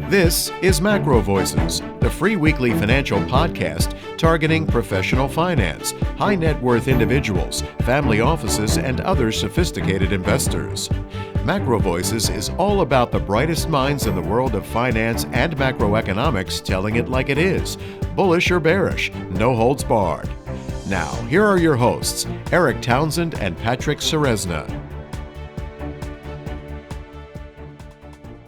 This is MacroVoices, the free weekly financial podcast targeting professional finance, high net worth individuals, family offices, and other sophisticated investors. MacroVoices is all about the brightest minds in the world of finance and macroeconomics telling it like it is, bullish or bearish, no holds barred. Now, here are your hosts, Eric Townsend and Patrick Ceresna.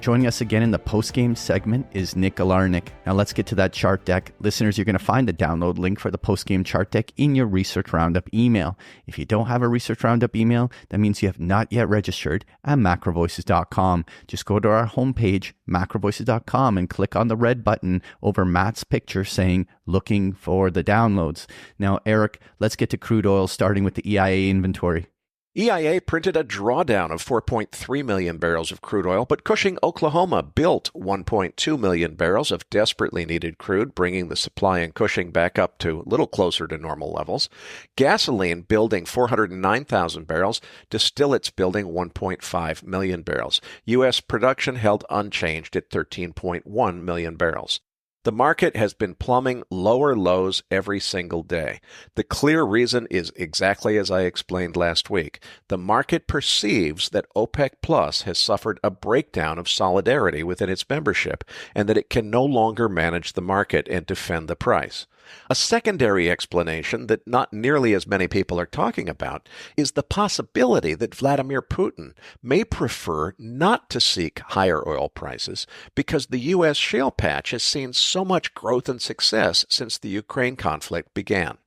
Joining us again in the Postgame segment is Nick Galarnik. Now let's get to that chart deck. Listeners, you're going to find the download link for the Postgame chart deck in your Research Roundup email. If you don't have a Research Roundup email, that means you have not yet registered at MacroVoices.com. Just go to our homepage, MacroVoices.com, and click on the red button over Matt's picture saying, looking for the downloads. Now, Eric, let's get to crude oil, starting with the EIA inventory. EIA printed a drawdown of 4.3 million barrels of crude oil, but Cushing, Oklahoma built 1.2 million barrels of desperately needed crude, bringing the supply in Cushing back up to a little closer to normal levels. Gasoline building 409,000 barrels, distillates building 1.5 million barrels. U.S. production held unchanged at 13.1 million barrels. The market has been plumbing lower lows every single day. The clear reason is exactly as I explained last week. The market perceives that OPEC Plus has suffered a breakdown of solidarity within its membership and that it can no longer manage the market and defend the price. A secondary explanation that not nearly as many people are talking about is the possibility that Vladimir Putin may prefer not to seek higher oil prices because the U.S. shale patch has seen so much growth and success since the Ukraine conflict began.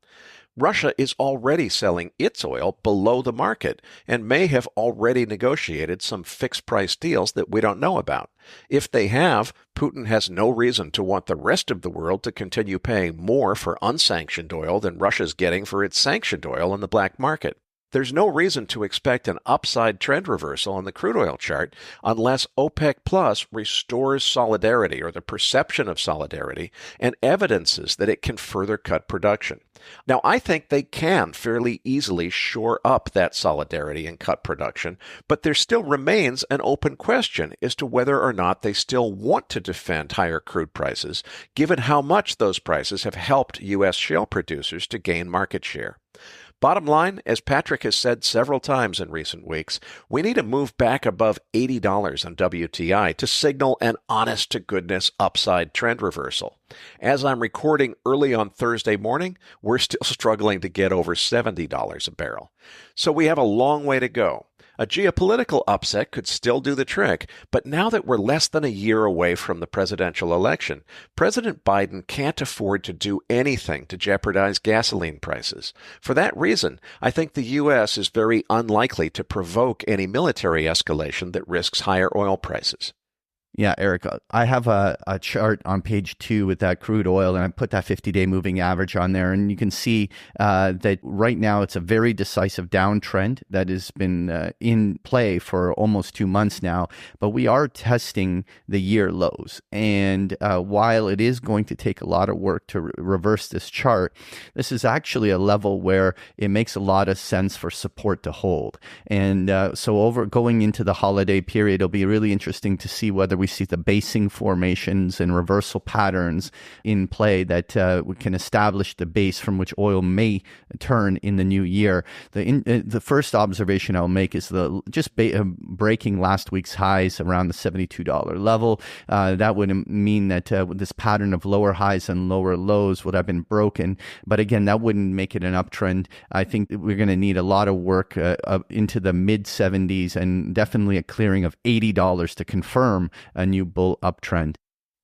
Russia is already selling its oil below the market and may have already negotiated some fixed-price deals that we don't know about. If they have, Putin has no reason to want the rest of the world to continue paying more for unsanctioned oil than Russia's getting for its sanctioned oil in the black market. There's no reason to expect an upside trend reversal on the crude oil chart unless OPEC Plus restores solidarity or the perception of solidarity and evidences that it can further cut production. Now, I think they can fairly easily shore up that solidarity and cut production, but there still remains an open question as to whether or not they still want to defend higher crude prices, given how much those prices have helped U.S. shale producers to gain market share. Bottom line, as Patrick has said several times in recent weeks, we need to move back above $80 on WTI to signal an honest-to-goodness upside trend reversal. As I'm recording early on Thursday morning, we're still struggling to get over $70 a barrel. So we have a long way to go. A geopolitical upset could still do the trick, but now that we're less than a year away from the presidential election, President Biden can't afford to do anything to jeopardize gasoline prices. For that reason, I think the U.S. is very unlikely to provoke any military escalation that risks higher oil prices. Yeah, Eric, I have a chart on page 2 with that crude oil, and I put that 50-day moving average on there, and you can see that right now it's a very decisive downtrend that has been in play for almost 2 months now, but we are testing the year lows, and while it is going to take a lot of work to reverse this chart, this is actually a level where it makes a lot of sense for support to hold, and so going into the holiday period, it'll be really interesting to see whether we see the basing formations and reversal patterns in play that we can establish the base from which oil may turn in the new year. The first observation I'll make is breaking last week's highs around the $72 level. That would mean that this pattern of lower highs and lower lows would have been broken. But again, that wouldn't make it an uptrend. I think we're going to need a lot of work into the mid-70s and definitely a clearing of $80 to confirm a new bull uptrend.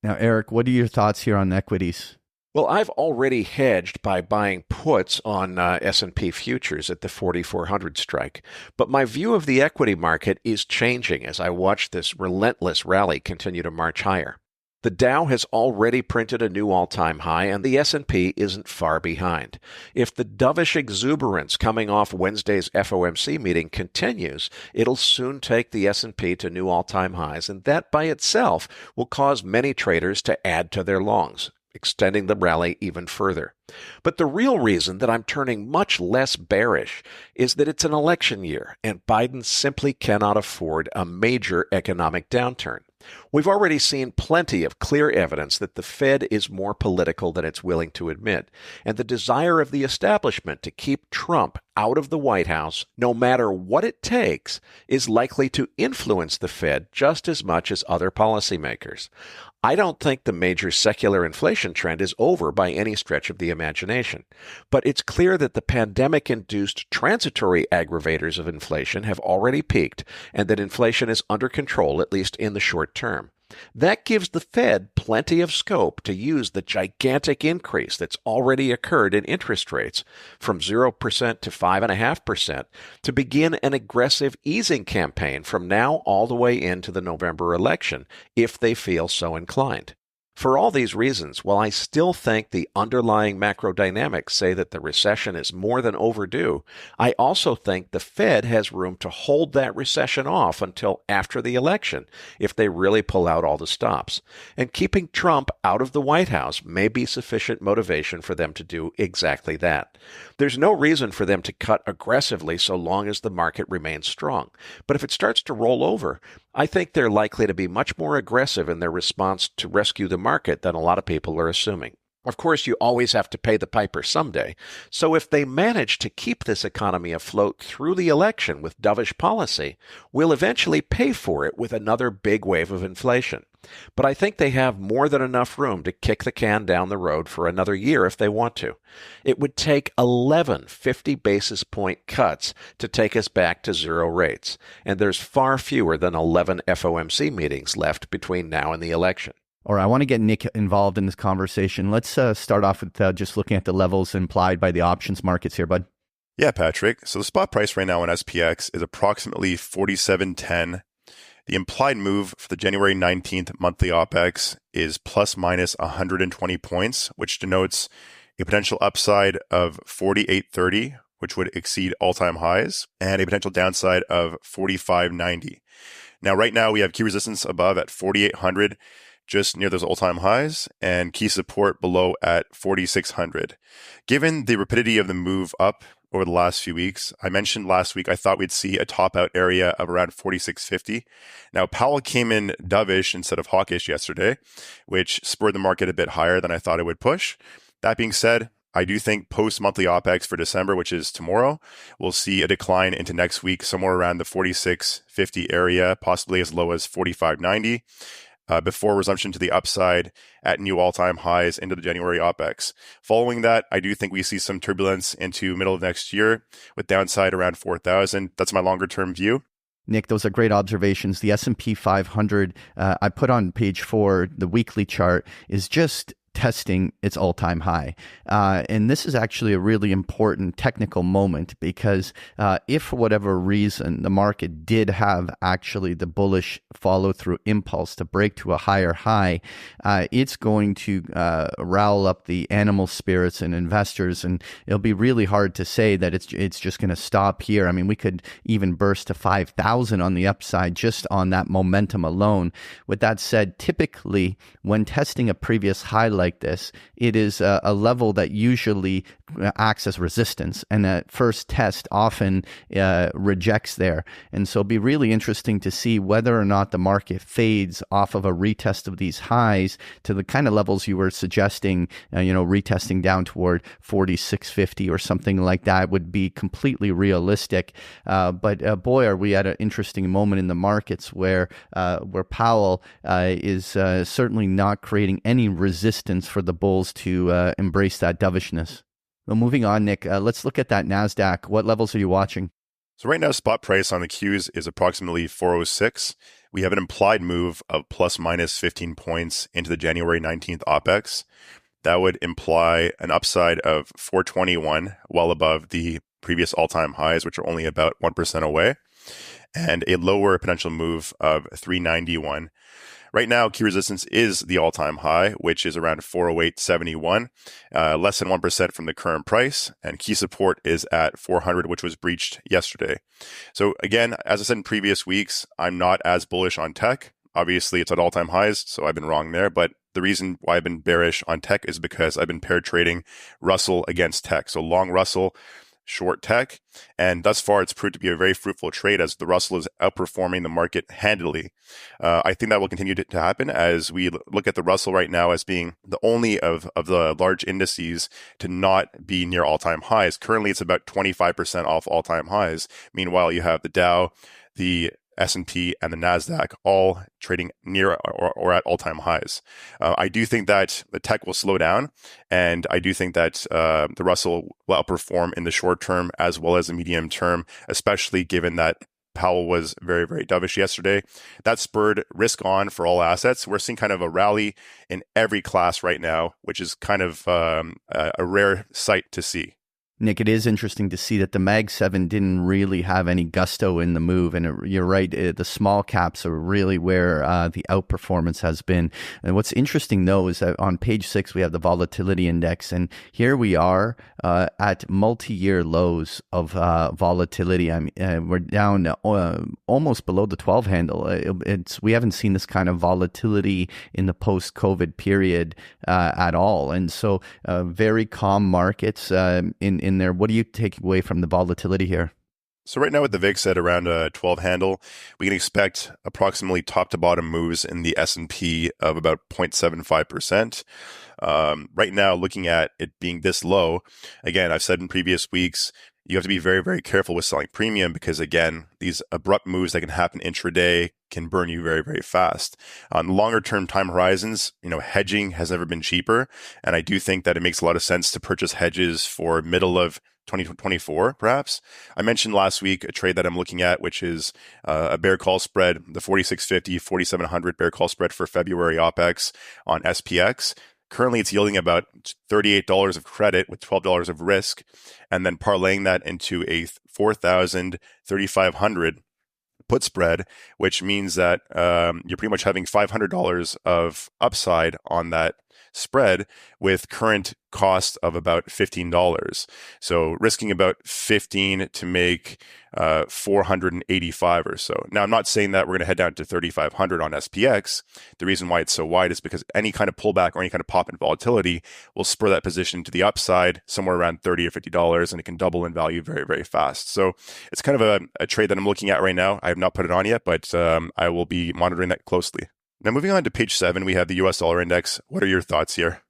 Now, Eric, what are your thoughts here on equities? Well, I've already hedged by buying puts on S&P futures at the 4,400 strike, but my view of the equity market is changing as I watch this relentless rally continue to march higher. The Dow has already printed a new all-time high, and the S&P isn't far behind. If the dovish exuberance coming off Wednesday's FOMC meeting continues, it'll soon take the S&P to new all-time highs, and that by itself will cause many traders to add to their longs, extending the rally even further. But the real reason that I'm turning much less bearish is that it's an election year, and Biden simply cannot afford a major economic downturn. We've already seen plenty of clear evidence that the Fed is more political than it's willing to admit, and the desire of the establishment to keep Trump out of the White House, no matter what it takes, is likely to influence the Fed just as much as other policymakers. I don't think the major secular inflation trend is over by any stretch of the imagination, but it's clear that the pandemic-induced transitory aggravators of inflation have already peaked and that inflation is under control, at least in the short term. That gives the Fed plenty of scope to use the gigantic increase that's already occurred in interest rates from 0% to 5.5% to begin an aggressive easing campaign from now all the way into the November election, if they feel so inclined. For all these reasons, while I still think the underlying macro dynamics say that the recession is more than overdue, I also think the Fed has room to hold that recession off until after the election if they really pull out all the stops. And keeping Trump out of the White House may be sufficient motivation for them to do exactly that. There's no reason for them to cut aggressively so long as the market remains strong. But if it starts to roll over, I think they're likely to be much more aggressive in their response to rescue the market than a lot of people are assuming. Of course, you always have to pay the piper someday. So if they manage to keep this economy afloat through the election with dovish policy, we'll eventually pay for it with another big wave of inflation. But I think they have more than enough room to kick the can down the road for another year if they want to. It would take 11 50 basis point cuts to take us back to zero rates, and there's far fewer than 11 FOMC meetings left between now and the election. All right, I want to get Nick involved in this conversation. Let's start off with just looking at the levels implied by the options markets here, bud. Yeah, Patrick. So the spot price right now on SPX is approximately 47.10. The implied move for the January 19th monthly OPEX is plus minus 120 points, which denotes a potential upside of 48.30, which would exceed all-time highs, and a potential downside of 45.90. Now, right now, we have key resistance above at 4,800, just near those all-time highs, and key support below at 4,600. Given the rapidity of the move up over the last few weeks, I mentioned last week I thought we'd see a top-out area of around 4,650. Now, Powell came in dovish instead of hawkish yesterday, which spurred the market a bit higher than I thought it would push. That being said, I do think post-monthly OPEX for December, which is tomorrow, we'll see a decline into next week somewhere around the 4,650 area, possibly as low as 4,590. Before resumption to the upside at new all-time highs into the January OPEX. Following that, I do think we see some turbulence into middle of next year with downside around 4,000. That's my longer-term view. Nick, those are great observations. The S&P 500, I put on page 4, the weekly chart, is just testing its all-time high. And this is actually a really important technical moment because if for whatever reason the market did have actually the bullish follow-through impulse to break to a higher high, it's going to rile up the animal spirits and investors, and it'll be really hard to say that it's just going to stop here. I mean, we could even burst to 5,000 on the upside just on that momentum alone. With that said, typically when testing a previous high like this, it is a level that usually acts as resistance, and that first test often rejects there. And so it'll be really interesting to see whether or not the market fades off of a retest of these highs to the kind of levels you were suggesting, retesting down toward 4,650 or something like that would be completely realistic. But boy, are we at an interesting moment in the markets where Powell is certainly not creating any resistance for the bulls to embrace that dovishness. Well, moving on, Nick, let's look at that NASDAQ. What levels are you watching? So right now, spot price on the Qs is approximately 406. We have an implied move of plus minus 15 points into the January 19th OPEX. That would imply an upside of 421, well above the previous all-time highs, which are only about 1% away, and a lower potential move of 391. Right now, key resistance is the all-time high, which is around 408.71, less than 1% from the current price, and key support is at 400, which was breached yesterday. So again, as I said in previous weeks, I'm not as bullish on tech. Obviously, it's at all-time highs, so I've been wrong there, but the reason why I've been bearish on tech is because I've been pair trading Russell against tech. So long Russell, short tech. And thus far, it's proved to be a very fruitful trade as the Russell is outperforming the market handily. I think that will continue to happen as we look at the Russell right now as being the only of the large indices to not be near all-time highs. Currently, it's about 25% off all-time highs. Meanwhile, you have the Dow, the S&P, and the NASDAQ all trading near or at all-time highs. I do think that the tech will slow down, and I do think that the Russell will outperform in the short term as well as the medium term, especially given that Powell was very, very dovish yesterday. That spurred risk on for all assets. We're seeing kind of a rally in every class right now, which is kind of a rare sight to see. Nick, it is interesting to see that the Mag 7 didn't really have any gusto in the move. And you're right, the small caps are really where the outperformance has been. And what's interesting, though, is that on page 6, we have the volatility index. And here we are at multi-year lows of volatility. I mean, we're down almost below the 12 handle. We haven't seen this kind of volatility in the post-COVID period at all. And so very calm markets in there. What do you take away from the volatility here? So right now with the VIX at around a 12 handle, we can expect approximately top to bottom moves in the S&P of about 0.75%. Right now, looking at it being this low, again, I've said in previous weeks, you have to be very, very careful with selling premium because, again, these abrupt moves that can happen intraday can burn you very, very fast. On longer term time horizons, hedging has never been cheaper. And I do think that it makes a lot of sense to purchase hedges for middle of 2024, perhaps. I mentioned last week a trade that I'm looking at, which is a bear call spread, the 4650, 4700 bear call spread for February OPEX on SPX. Currently, it's yielding about $38 of credit with $12 of risk, and then parlaying that into a 4,000, 3,500 put spread, which means that you're pretty much having $500 of upside on that spread with current cost of about $15. So risking about 15 to make 485 or so. Now, I'm not saying that we're going to head down to 3,500 on SPX. The reason why it's so wide is because any kind of pullback or any kind of pop in volatility will spur that position to the upside somewhere around $30 or $50, and it can double in value very, very fast. So it's kind of a trade that I'm looking at right now. I have not put it on yet, but I will be monitoring that closely. Now, moving on to page 7, we have the US dollar index. What are your thoughts here?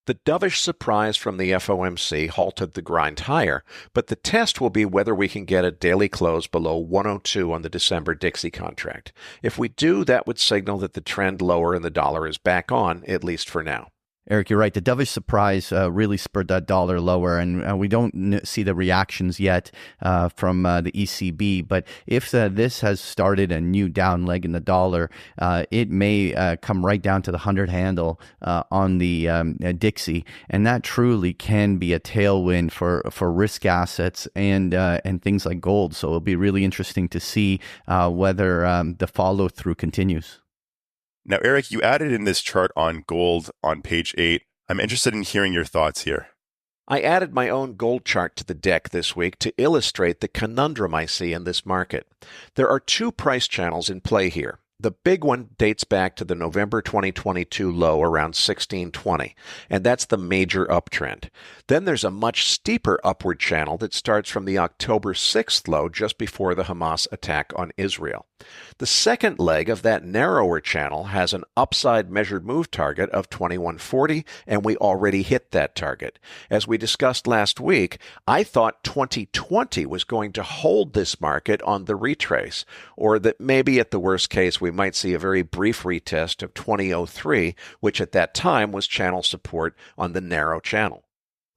The dovish surprise from the FOMC halted the grind higher, but the test will be whether we can get a daily close below 102 on the December Dixie contract. If we do, that would signal that the trend lower in the dollar is back on, at least for now. Eric, you're right. The dovish surprise really spurred that dollar lower, and we don't see the reactions yet from the ECB. But if this has started a new down leg in the dollar, it may come right down to the 100 handle on the Dixie, and that truly can be a tailwind for risk assets and things like gold. So it'll be really interesting to see whether the follow through continues. Now, Eric, you added in this chart on gold on page 8. I'm interested in hearing your thoughts here. I added my own gold chart to the deck this week to illustrate the conundrum I see in this market. There are two price channels in play here. The big one dates back to the November 2022 low around 1620, and that's the major uptrend. Then there's a much steeper upward channel that starts from the October 6th low just before the Hamas attack on Israel. The second leg of that narrower channel has an upside measured move target of 2140, and we already hit that target. As we discussed last week, I thought 2020 was going to hold this market on the retrace, or that maybe at the worst case we might see a very brief retest of 2003, which at that time was channel support on the narrow channel.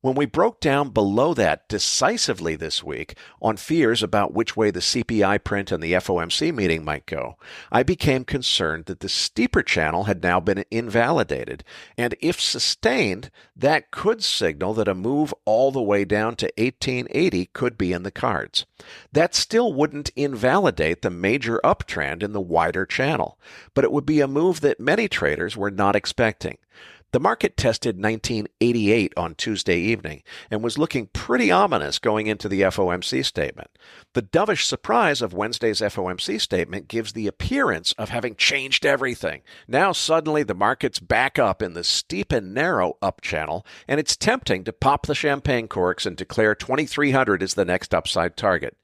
When we broke down below that decisively this week on fears about which way the CPI print and the FOMC meeting might go, I became concerned that the steeper channel had now been invalidated, and if sustained, that could signal that a move all the way down to 1880 could be in the cards. That still wouldn't invalidate the major uptrend in the wider channel, but it would be a move that many traders were not expecting. The market tested 1988 on Tuesday evening and was looking pretty ominous going into the FOMC statement. The dovish surprise of Wednesday's FOMC statement gives the appearance of having changed everything. Now suddenly the market's back up in the steep and narrow up channel, and it's tempting to pop the champagne corks and declare 2300 is the next upside target.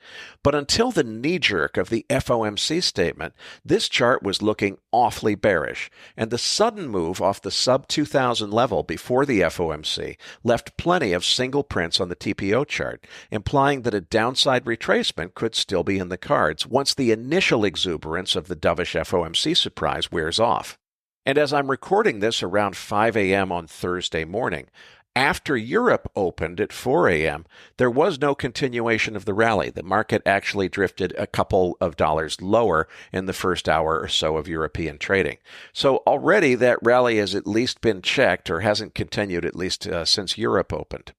But until the knee-jerk of the FOMC statement, this chart was looking awfully bearish, and the sudden move off the sub-2000 level before the FOMC left plenty of single prints on the TPO chart, implying that a downside retracement could still be in the cards once the initial exuberance of the dovish FOMC surprise wears off. And as I'm recording this around 5 a.m. on Thursday morning, after Europe opened at 4 a.m., there was no continuation of the rally. The market actually drifted a couple of dollars lower in the first hour or so of European trading. So already that rally has at least been checked, or hasn't continued at least since Europe opened.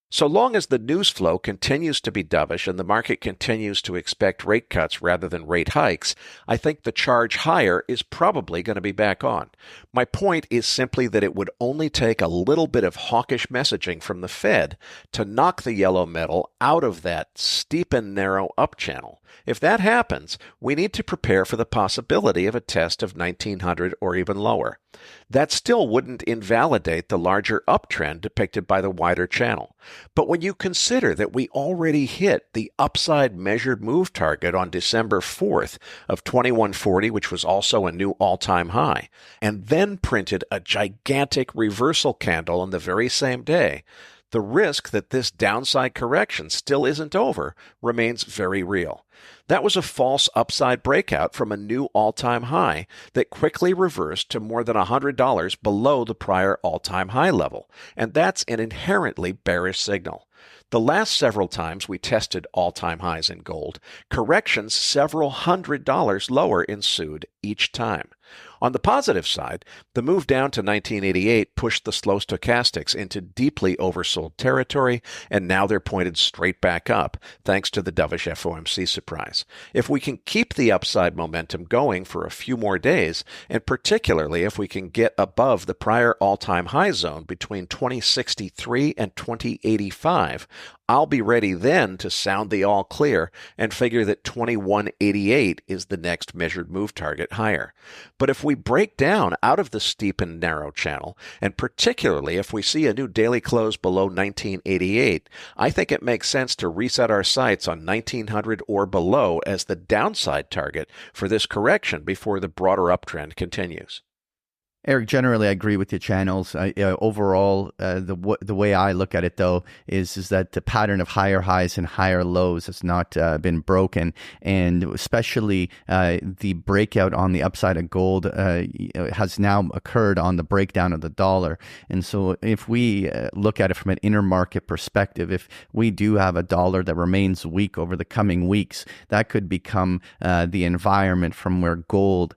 So long as the news flow continues to be dovish and the market continues to expect rate cuts rather than rate hikes, I think the charge higher is probably going to be back on. My point is simply that it would only take a little bit of hawkish messaging from the Fed to knock the yellow metal out of that steep and narrow up channel. If that happens, we need to prepare for the possibility of a test of 1900 or even lower. That still wouldn't invalidate the larger uptrend depicted by the wider channel. But when you consider that we already hit the upside measured move target on December 4th of 2140, which was also a new all-time high, and then printed a gigantic reversal candle on the very same day, the risk that this downside correction still isn't over remains very real. That was a false upside breakout from a new all-time high that quickly reversed to more than $100 below the prior all-time high level, and that's an inherently bearish signal. The last several times we tested all-time highs in gold, corrections several $100 lower ensued each time. On the positive side, the move down to 1988 pushed the slow stochastics into deeply oversold territory, and now they're pointed straight back up, thanks to the dovish FOMC surprise. If we can keep the upside momentum going for a few more days, and particularly if we can get above the prior all-time high zone between 2063 and 2085, I'll be ready then to sound the all clear and figure that 2188 is the next measured move target higher. But if we break down out of the steep and narrow channel, and particularly if we see a new daily close below 1988, I think it makes sense to reset our sights on 1900 or below as the downside target for this correction before the broader uptrend continues. Eric, generally, I agree with your channels. Overall, the way I look at it, though, is that the pattern of higher highs and higher lows has not been broken, and especially the breakout on the upside of gold has now occurred on the breakdown of the dollar. And so if we look at it from an intermarket perspective, if we do have a dollar that remains weak over the coming weeks, that could become the environment from where gold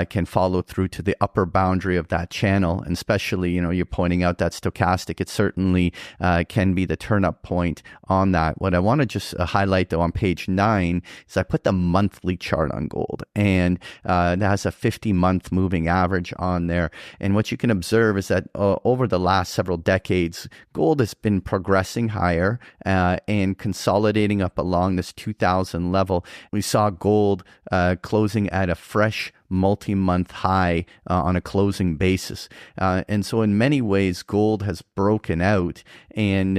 can follow through to the upper boundary of that channel. And especially, you're pointing out that stochastic, it certainly can be the turn up point on that. What I want to just highlight, though, on page 9 is I put the monthly chart on gold, and that has a 50-month moving average on there. And what you can observe is that over the last several decades, gold has been progressing higher and consolidating up along this 2000 level. We saw gold closing at a fresh multi-month high on a closing basis. And so in many ways, gold has broken out. And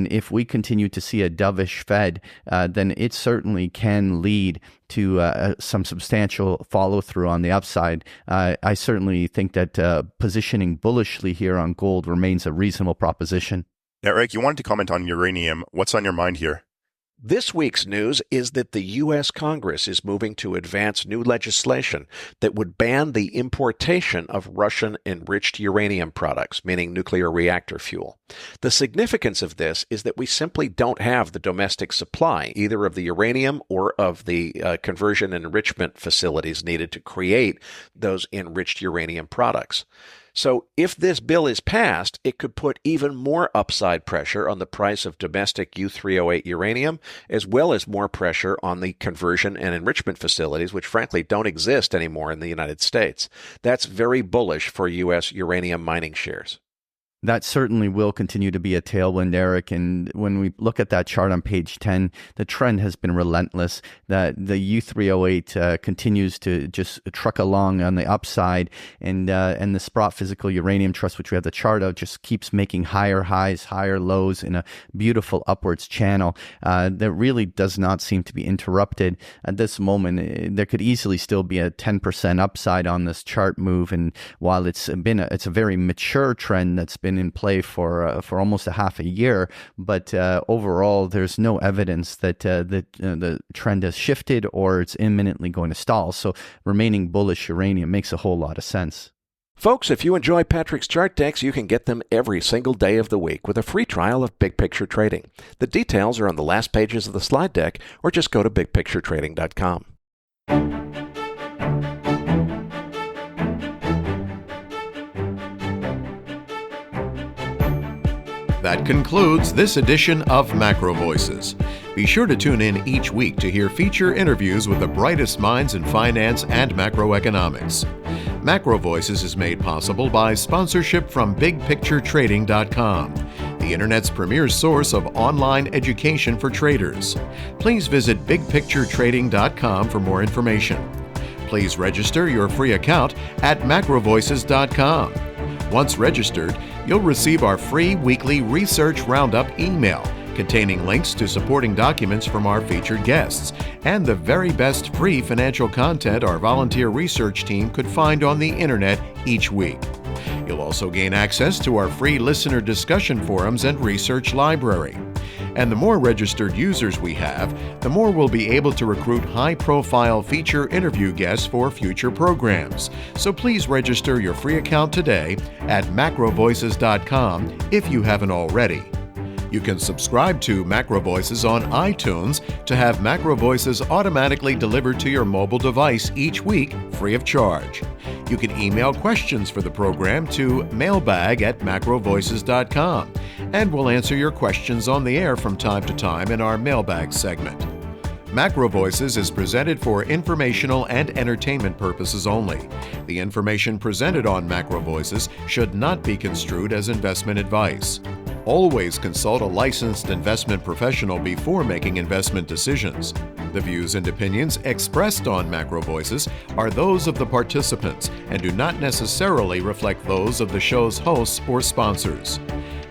if we continue to see a dovish Fed, then it certainly can lead to some substantial follow-through on the upside. I certainly think that positioning bullishly here on gold remains a reasonable proposition. Now, Eric, you wanted to comment on uranium. What's on your mind here? This week's news is that the U.S. Congress is moving to advance new legislation that would ban the importation of Russian-enriched uranium products, meaning nuclear reactor fuel. The significance of this is that we simply don't have the domestic supply, either of the uranium or of the conversion and enrichment facilities needed to create those enriched uranium products. So if this bill is passed, it could put even more upside pressure on the price of domestic U-308 uranium, as well as more pressure on the conversion and enrichment facilities, which frankly don't exist anymore in the United States. That's very bullish for U.S. uranium mining shares. That certainly will continue to be a tailwind, Eric. And when we look at that chart on page 10, the trend has been relentless. That the U308 continues to just truck along on the upside, and the Sprott Physical Uranium Trust, which we have the chart of, just keeps making higher highs, higher lows in a beautiful upwards channel that really does not seem to be interrupted at this moment. There could easily still be a 10% upside on this chart move, and while it's a very mature trend that's been in play for almost a half a year, but overall there's no evidence that the trend has shifted or it's imminently going to stall. So remaining bullish uranium makes a whole lot of sense. Folks, if you enjoy Patrick's chart decks, you can get them every single day of the week with a free trial of Big Picture Trading. The details are on the last pages of the slide deck, or just go to bigpicturetrading.com. That concludes this edition of MacroVoices. Be sure to tune in each week to hear feature interviews with the brightest minds in finance and macroeconomics. MacroVoices is made possible by sponsorship from BigPictureTrading.com, the Internet's premier source of online education for traders. Please visit BigPictureTrading.com for more information. Please register your free account at MacroVoices.com. Once registered, you'll receive our free weekly Research Roundup email containing links to supporting documents from our featured guests and the very best free financial content our volunteer research team could find on the internet each week. You'll also gain access to our free listener discussion forums and research library. And the more registered users we have, the more we'll be able to recruit high-profile feature interview guests for future programs. So please register your free account today at macrovoices.com if you haven't already. You can subscribe to MacroVoices on iTunes to have MacroVoices automatically delivered to your mobile device each week free of charge. You can email questions for the program to mailbag@macrovoices.com, and we'll answer your questions on the air from time to time in our mailbag segment. MacroVoices is presented for informational and entertainment purposes only. The information presented on MacroVoices should not be construed as investment advice. Always consult a licensed investment professional before making investment decisions. The views and opinions expressed on MacroVoices are those of the participants and do not necessarily reflect those of the show's hosts or sponsors.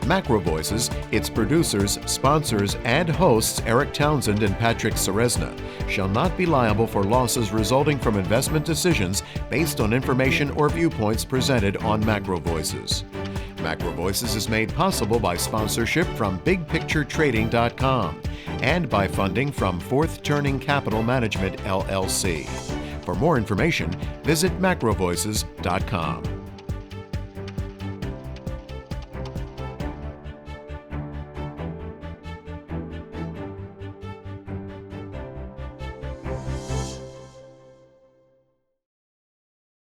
MacroVoices, its producers, sponsors, and hosts Eric Townsend and Patrick Ceresna shall not be liable for losses resulting from investment decisions based on information or viewpoints presented on MacroVoices. MacroVoices is made possible by sponsorship from BigPictureTrading.com and by funding from Fourth Turning Capital Management, LLC. For more information, visit MacroVoices.com.